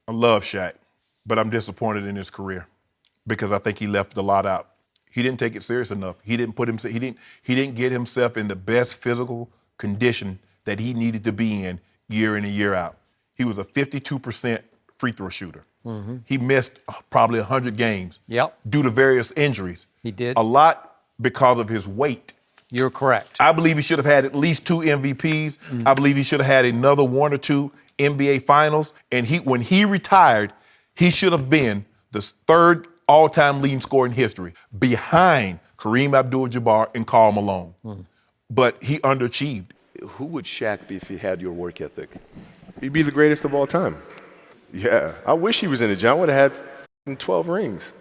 I love Shaq, but I'm disappointed in his career because I think he left a lot out. He didn't take it serious enough. He didn't get himself in the best physical condition that he needed to be in year in and year out. He was a 52% free throw shooter. Mm-hmm. He missed probably 100 games due to various injuries. He did. A lot because of his weight. You're correct. I believe he should have had at least 2 MVPs. I believe he should have had another 1 or 2 NBA finals. And when he retired, he should have been the 3rd all-time leading scorer in history, behind Kareem Abdul-Jabbar and Karl Malone. But he underachieved. Who would Shaq be if he had your work ethic? He'd be the greatest of all time. Yeah, I wish he was in the gym. I would have had 12 rings.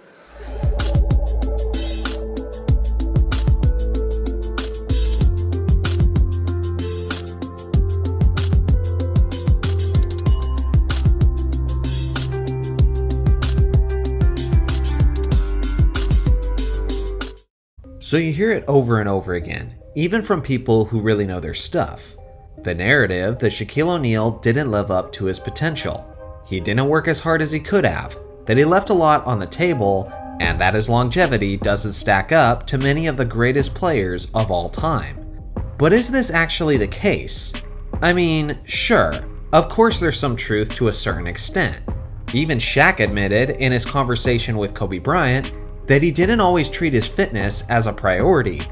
So you hear it over and over again, even from people who really know their stuff. The narrative that Shaquille O'Neal didn't live up to his potential. He didn't work as hard as he could have, that he left a lot on the table, and that his longevity doesn't stack up to many of the greatest players of all time. But is this actually the case? I mean, sure, of course there's some truth to a certain extent. Even Shaq admitted in his conversation with Kobe Bryant that he didn't always treat his fitness as a priority.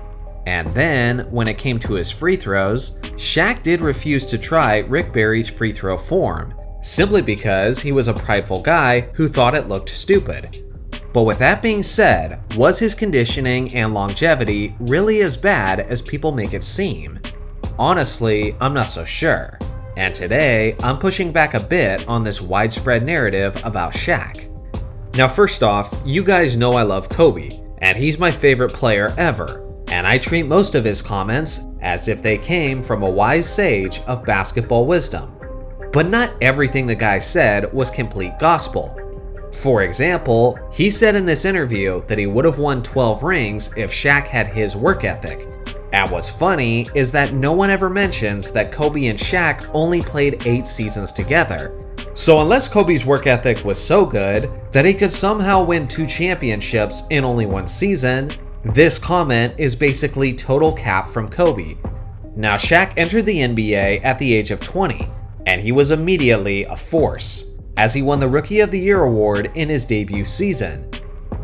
And then, when it came to his free throws, Shaq did refuse to try Rick Barry's free throw form, simply because he was a prideful guy who thought it looked stupid. But with that being said, was his conditioning and longevity really as bad as people make it seem? Honestly, I'm not so sure. And today, I'm pushing back a bit on this widespread narrative about Shaq. Now first off, you guys know I love Kobe, and he's my favorite player ever, and I treat most of his comments as if they came from a wise sage of basketball wisdom. But not everything the guy said was complete gospel. For example, he said in this interview that he would have won 12 rings if Shaq had his work ethic. And what's funny is that no one ever mentions that Kobe and Shaq only played 8 seasons together. So unless Kobe's work ethic was so good that he could somehow win 2 championships in only 1 season, this comment is basically total cap from Kobe. Now Shaq entered the NBA at the age of 20, and he was immediately a force, as he won the Rookie of the Year award in his debut season.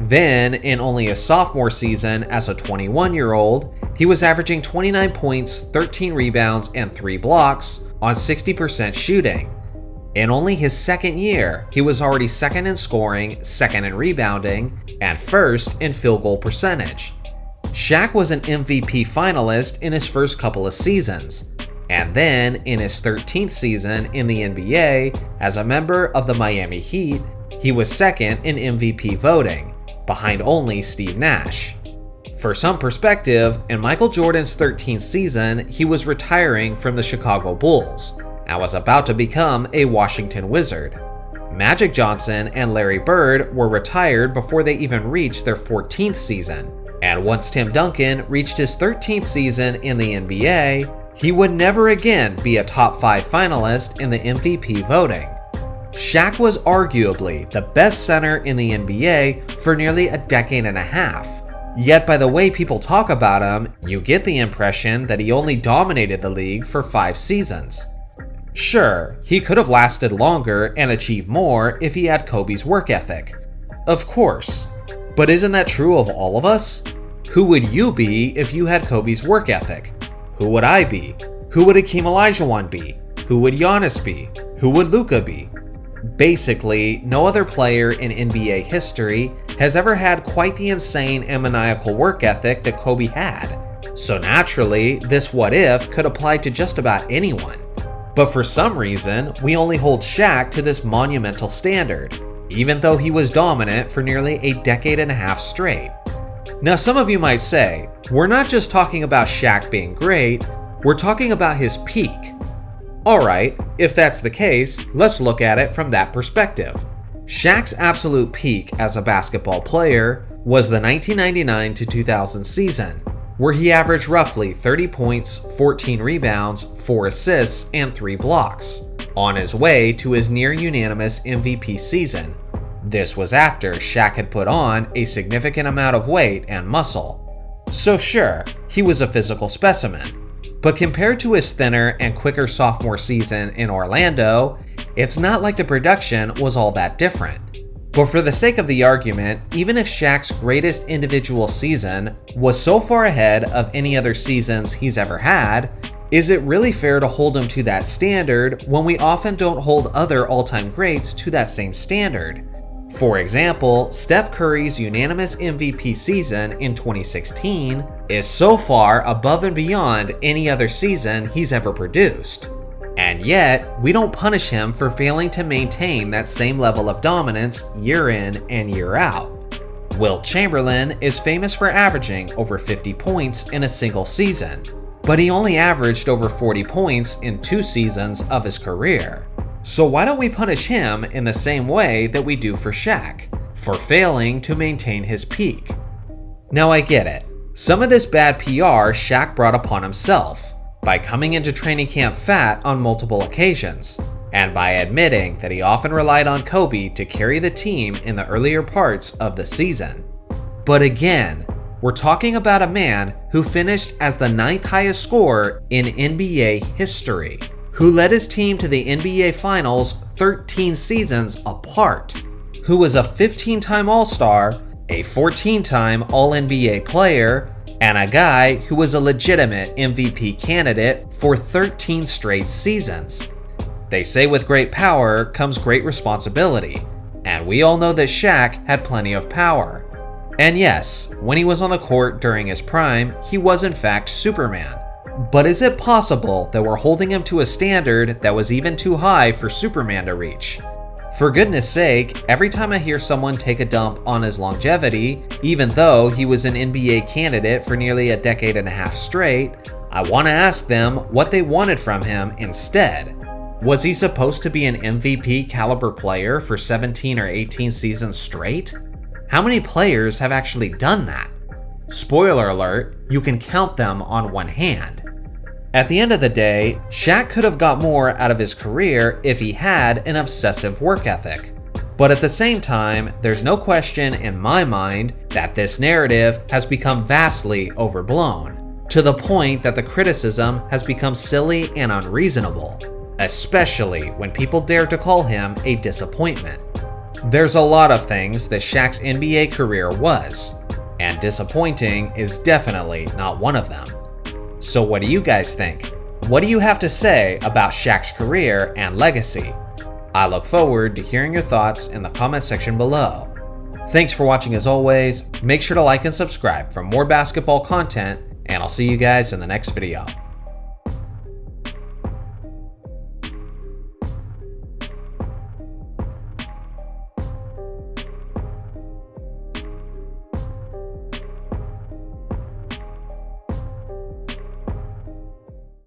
Then, in only his sophomore season as a 21-year-old, he was averaging 29 points, 13 rebounds, and 3 blocks on 60% shooting. In only his second year, he was already 2nd in scoring, 2nd in rebounding, and 1st in field goal percentage. Shaq was an MVP finalist in his first couple of seasons, and then in his 13th season in the NBA, as a member of the Miami Heat, he was 2nd in MVP voting, behind only Steve Nash. For some perspective, in Michael Jordan's 13th season, he was retiring from the Chicago Bulls, and was about to become a Washington Wizard. Magic Johnson and Larry Bird were retired before they even reached their 14th season, and once Tim Duncan reached his 13th season in the NBA, he would never again be a top 5 finalist in the MVP voting. Shaq was arguably the best center in the NBA for nearly a decade and a half. Yet by the way people talk about him, you get the impression that he only dominated the league for 5 seasons. Sure, he could have lasted longer and achieved more if he had Kobe's work ethic. Of course. But isn't that true of all of us? Who would you be if you had Kobe's work ethic? Who would I be? Who would Hakeem Olajuwon be? Who would Giannis be? Who would Luka be? Basically, no other player in NBA history has ever had quite the insane and maniacal work ethic that Kobe had. So naturally, this what if could apply to just about anyone. But for some reason, we only hold Shaq to this monumental standard, even though he was dominant for nearly a decade and a half straight. Now some of you might say, we're not just talking about Shaq being great, we're talking about his peak. Alright, if that's the case, let's look at it from that perspective. Shaq's absolute peak as a basketball player was the 1999 to 2000 season, where he averaged roughly 30 points, 14 rebounds, 4 assists, and 3 blocks. on his way to his near unanimous MVP season. This was after Shaq had put on a significant amount of weight and muscle. So sure, he was a physical specimen, but compared to his thinner and quicker sophomore season in Orlando, it's not like the production was all that different. But for the sake of the argument, even if Shaq's greatest individual season was so far ahead of any other seasons he's ever had, is it really fair to hold him to that standard when we often don't hold other all-time greats to that same standard? For example, Steph Curry's unanimous MVP season in 2016 is so far above and beyond any other season he's ever produced. And yet, we don't punish him for failing to maintain that same level of dominance year in and year out. Wilt Chamberlain is famous for averaging over 50 points in a single season, but he only averaged over 40 points in 2 seasons of his career. So why don't we punish him in the same way that we do for Shaq, for failing to maintain his peak? Now I get it. Some of this bad PR Shaq brought upon himself by coming into training camp fat on multiple occasions, and by admitting that he often relied on Kobe to carry the team in the earlier parts of the season. But again, we're talking about a man who finished as the 9th highest scorer in NBA history, who led his team to the NBA Finals 13 seasons apart, who was a 15-time All-Star, a 14-time All-NBA player, and a guy who was a legitimate MVP candidate for 13 straight seasons. They say with great power comes great responsibility, and we all know that Shaq had plenty of power. And yes, when he was on the court during his prime, he was in fact Superman. But is it possible that we're holding him to a standard that was even too high for Superman to reach? For goodness sake, every time I hear someone take a dump on his longevity, even though he was an NBA candidate for nearly a decade and a half straight, I want to ask them what they wanted from him instead. Was he supposed to be an MVP caliber player for 17 or 18 seasons straight? How many players have actually done that? Spoiler alert, you can count them on one hand. At the end of the day, Shaq could have got more out of his career if he had an obsessive work ethic. But at the same time, there's no question in my mind that this narrative has become vastly overblown, to the point that the criticism has become silly and unreasonable, especially when people dare to call him a disappointment. There's a lot of things that Shaq's NBA career was, and disappointing is definitely not one of them. So what do you guys think? What do you have to say about Shaq's career and legacy? I look forward to hearing your thoughts in the comment section below. Thanks for watching as always. Make sure to like and subscribe for more basketball content, and I'll see you guys in the next video.